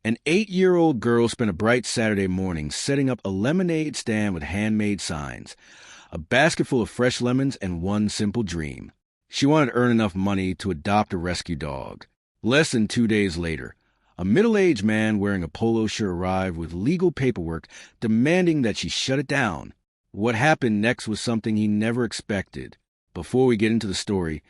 An 8-year-old girl spent a bright Saturday morning setting up a lemonade stand with handmade signs, a basket full of fresh lemons, and one simple dream. She wanted to earn enough money to adopt a rescue dog. Less than 2 days later, a middle-aged man wearing a polo shirt arrived with legal paperwork demanding that she shut it down. What happened next was something he never expected. Before we get into the story,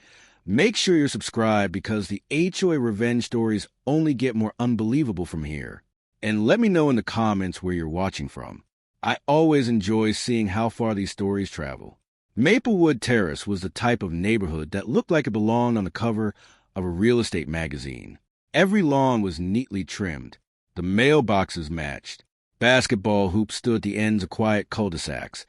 make sure you're subscribed because the HOA Revenge Stories only get more unbelievable from here. And let me know in the comments where you're watching from. I always enjoy seeing how far these stories travel. Maplewood Terrace was the type of neighborhood that looked like it belonged on the cover of a real estate magazine. Every lawn was neatly trimmed. The mailboxes matched. Basketball hoops stood at the ends of quiet cul-de-sacs.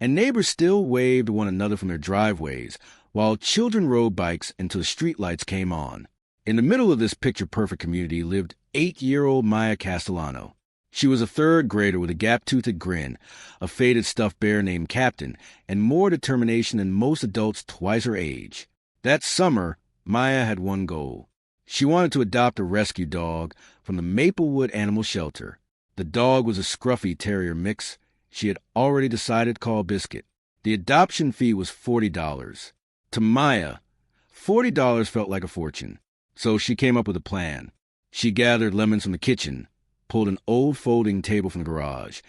And neighbors still waved to one another from their driveways, while children rode bikes until the streetlights came on. In the middle of this picture-perfect community lived 8-year-old Maya Castellano. She was a third grader with a gap-toothed grin, a faded stuffed bear named Captain, and more determination than most adults twice her age. That summer, Maya had one goal. She wanted to adopt a rescue dog from the Maplewood Animal Shelter. The dog was a scruffy terrier mix she had already decided to call Biscuit. The adoption fee was $40. To Maya, $40 felt like a fortune, so she came up with a plan. She gathered lemons from the kitchen, pulled an old folding table from the garage,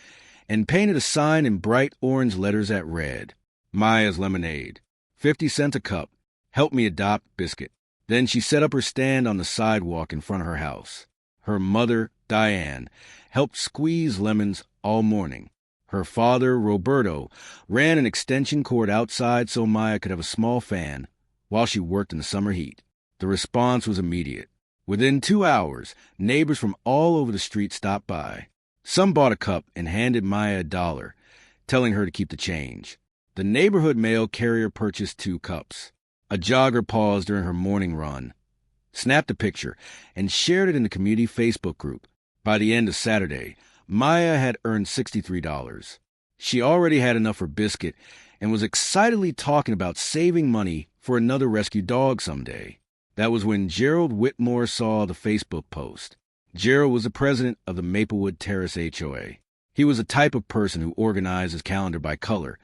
and painted a sign in bright orange letters that read, "Maya's Lemonade, 50 cents a cup. Help me adopt Biscuit." Then she set up her stand on the sidewalk in front of her house. Her mother, Diane, helped squeeze lemons all morning. Her father, Roberto, ran an extension cord outside so Maya could have a small fan while she worked in the summer heat. The response was immediate. Within 2 hours, neighbors from all over the street stopped by. Some bought a cup and handed Maya $1, telling her to keep the change. The neighborhood mail carrier purchased 2 cups. A jogger paused during her morning run, snapped a picture, and shared it in the community Facebook group. By the end of Saturday, Maya had earned $63. She already had enough for Biscuit and was excitedly talking about saving money for another rescue dog someday. That was when Gerald Whitmore saw the Facebook post. Gerald was the president of the Maplewood Terrace HOA. He was the type of person who organized his calendar by color,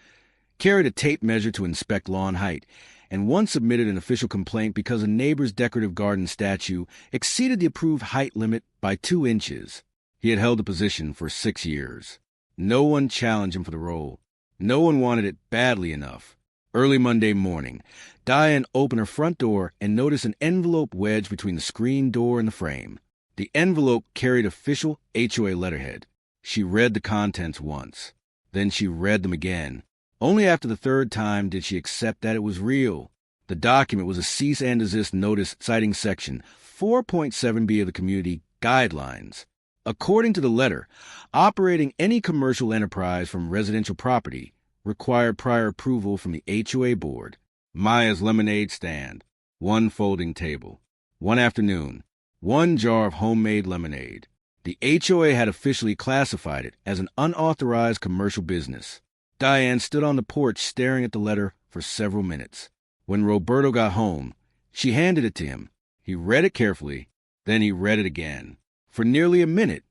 carried a tape measure to inspect lawn height, and once submitted an official complaint because a neighbor's decorative garden statue exceeded the approved height limit by 2 inches. He had held the position for 6 years. No one challenged him for the role. No one wanted it badly enough. Early Monday morning, Diane opened her front door and noticed an envelope wedged between the screen door and the frame. The envelope carried official HOA letterhead. She read the contents once. Then she read them again. Only after the 3rd time did she accept that it was real. The document was a cease and desist notice citing Section 4.7b of the Community Guidelines. According to the letter, operating any commercial enterprise from residential property required prior approval from the HOA board. Maya's lemonade stand, 1 folding table, 1 afternoon, 1 jar of homemade lemonade. The HOA had officially classified it as an unauthorized commercial business. Diane stood on the porch staring at the letter for several minutes. When Roberto got home, she handed it to him. He read it carefully, then he read it again. For nearly a minute,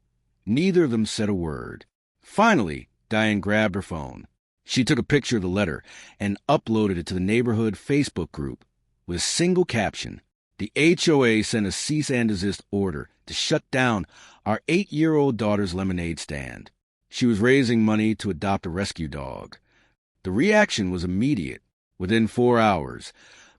neither of them said a word. Finally, Diane grabbed her phone. She took a picture of the letter and uploaded it to the neighborhood Facebook group with a single caption. The HOA sent a cease and desist order to shut down our 8-year-old daughter's lemonade stand. She was raising money to adopt a rescue dog. The reaction was immediate. Within 4 hours,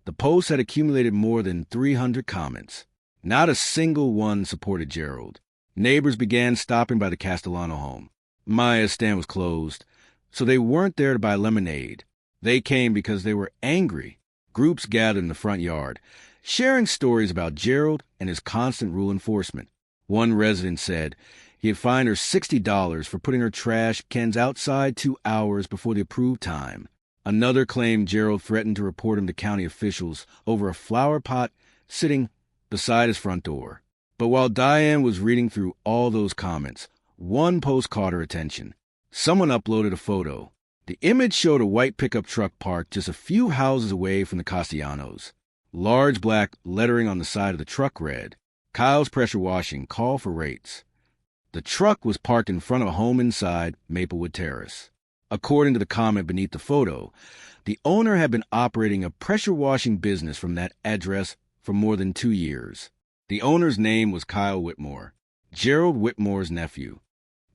the post had accumulated more than 300 comments. Not a single one supported Gerald. Neighbors began stopping by the Castellano home. Maya's stand was closed, so they weren't there to buy lemonade. They came because they were angry. Groups gathered in the front yard, sharing stories about Gerald and his constant rule enforcement. One resident said he had fined her $60 for putting her trash cans outside 2 hours before the approved time. Another claimed Gerald threatened to report him to county officials over a flower pot sitting beside his front door. But while Diane was reading through all those comments, one post caught her attention. Someone uploaded a photo. The image showed a white pickup truck parked just a few houses away from the Castellanos. Large black lettering on the side of the truck read, "Kyle's Pressure Washing, call for rates." The truck was parked in front of a home inside Maplewood Terrace. According to the comment beneath the photo, the owner had been operating a pressure washing business from that address for more than 2 years. The owner's name was Kyle Whitmore, Gerald Whitmore's nephew.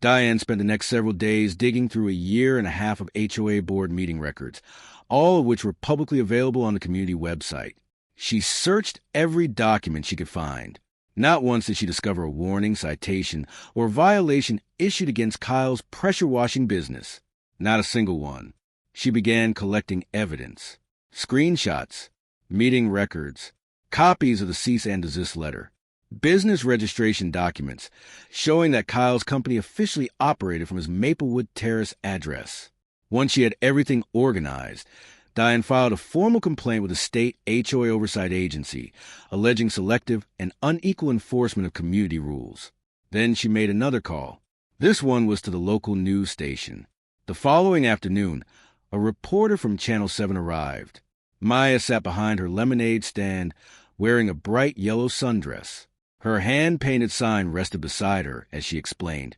Diane spent the next several days digging through a year and a half of HOA board meeting records, all of which were publicly available on the community website. She searched every document she could find. Not once did she discover a warning, citation, or violation issued against Kyle's pressure washing business. Not a single one. She began collecting evidence, screenshots, meeting records, copies of the cease and desist letter, business registration documents showing that Kyle's company officially operated from his Maplewood Terrace address. Once she had everything organized, Diane filed a formal complaint with the state HOA oversight agency, alleging selective and unequal enforcement of community rules. Then she made another call. This one was to the local news station. The following afternoon, a reporter from Channel 7 arrived. Maya sat behind her lemonade stand, wearing a bright yellow sundress. Her hand-painted sign rested beside her as she explained,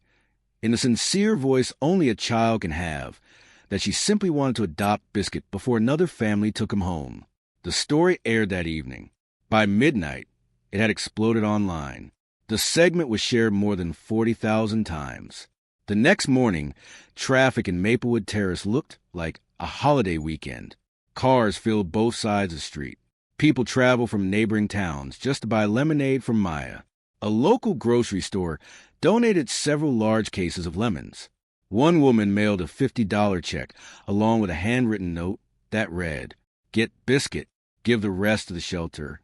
in the sincere voice only a child can have, that she simply wanted to adopt Biscuit before another family took him home. The story aired that evening. By midnight, it had exploded online. The segment was shared more than 40,000 times. The next morning, traffic in Maplewood Terrace looked like a holiday weekend. Cars filled both sides of the street. People traveled from neighboring towns just to buy lemonade from Maya. A local grocery store donated several large cases of lemons. One woman mailed a $50 check along with a handwritten note that read, "Get Biscuit, give the rest to the shelter."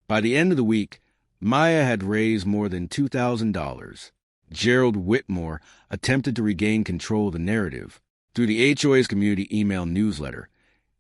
By the end of the week, Maya had raised more than $2,000. Gerald Whitmore attempted to regain control of the narrative. Through the HOA's community email newsletter,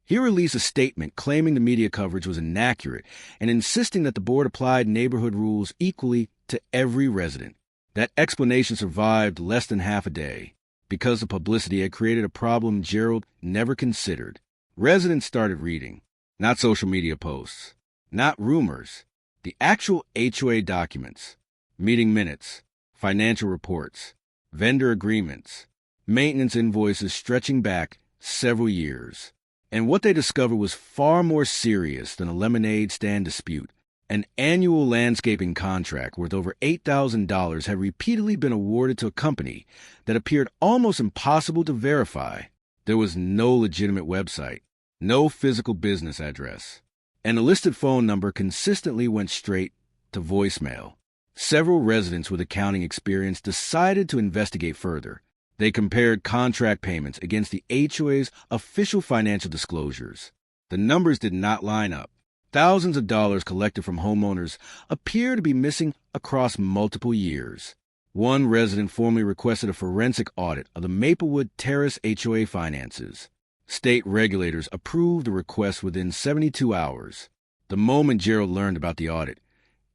he released a statement claiming the media coverage was inaccurate and insisting that the board applied neighborhood rules equally to every resident. That explanation survived less than half a day. Because the publicity had created a problem Gerald never considered. Residents started reading, not social media posts, not rumors, the actual HOA documents, meeting minutes, financial reports, vendor agreements, maintenance invoices stretching back several years. And what they discovered was far more serious than a lemonade stand dispute. An annual landscaping contract worth over $8,000 had repeatedly been awarded to a company that appeared almost impossible to verify. There was no legitimate website, no physical business address, and the listed phone number consistently went straight to voicemail. Several residents with accounting experience decided to investigate further. They compared contract payments against the HOA's official financial disclosures. The numbers did not line up. Thousands of dollars collected from homeowners appear to be missing across multiple years. One resident formally requested a forensic audit of the Maplewood Terrace HOA finances. State regulators approved the request within 72 hours. The moment Gerald learned about the audit,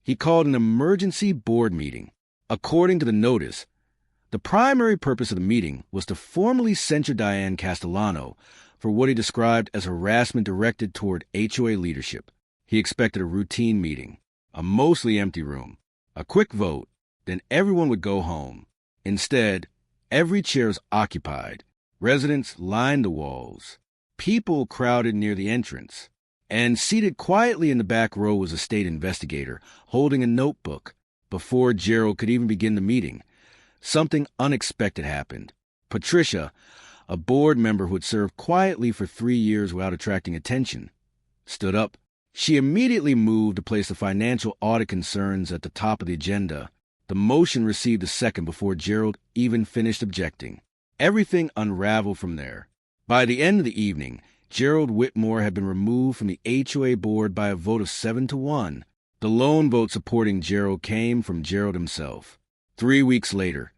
he called an emergency board meeting. According to the notice, the primary purpose of the meeting was to formally censure Diane Castellano for what he described as harassment directed toward HOA leadership. He expected a routine meeting, a mostly empty room, a quick vote, then everyone would go home. Instead, every chair was occupied. Residents lined the walls. People crowded near the entrance. And seated quietly in the back row was a state investigator holding a notebook. Before Gerald could even begin the meeting, something unexpected happened. Patricia, a board member who had served quietly for 3 years without attracting attention, stood up. She immediately moved to place the financial audit concerns at the top of the agenda. The motion received a second before Gerald even finished objecting. Everything unraveled from there. By the end of the evening, Gerald Whitmore had been removed from the HOA board by a vote of 7-1. The lone vote supporting Gerald came from Gerald himself. 3 weeks later,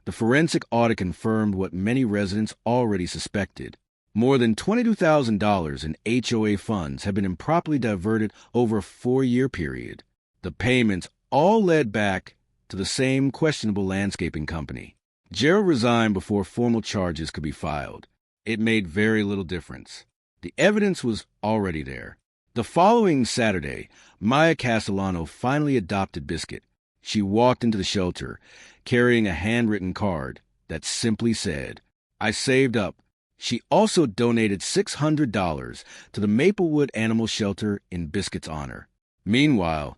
the forensic audit confirmed what many residents already suspected. More than $22,000 in HOA funds had been improperly diverted over a 4-year period. The payments all led back to the same questionable landscaping company. Gerald resigned before formal charges could be filed. It made very little difference. The evidence was already there. The following Saturday, Maya Castellano finally adopted Biscuit. She walked into the shelter, carrying a handwritten card that simply said, "I saved up." She also donated $600 to the Maplewood Animal Shelter in Biscuit's honor. Meanwhile,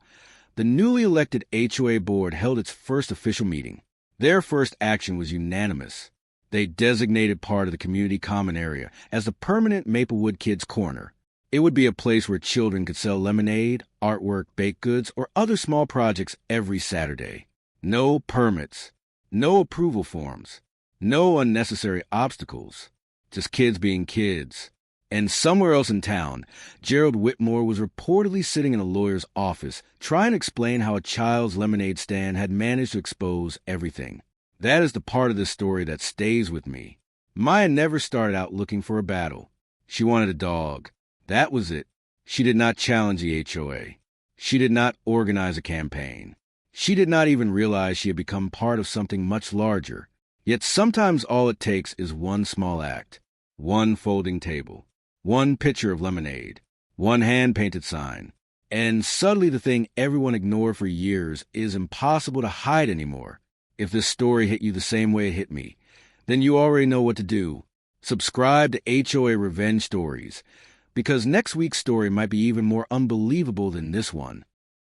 the newly elected HOA board held its first official meeting. Their first action was unanimous. They designated part of the community common area as the permanent Maplewood Kids Corner. It would be a place where children could sell lemonade, artwork, baked goods, or other small projects every Saturday. No permits, no approval forms, no unnecessary obstacles, just kids being kids. And somewhere else in town, Gerald Whitmore was reportedly sitting in a lawyer's office trying to explain how a child's lemonade stand had managed to expose everything. That is the part of this story that stays with me. Maya never started out looking for a battle. She wanted a dog. That was it. She did not challenge the HOA. She did not organize a campaign. She did not even realize she had become part of something much larger. Yet sometimes all it takes is one small act, one folding table, one pitcher of lemonade, one hand-painted sign, and suddenly the thing everyone ignored for years is impossible to hide anymore. If this story hit you the same way it hit me, then you already know what to do. Subscribe to HOA Revenge Stories, because next week's story might be even more unbelievable than this one.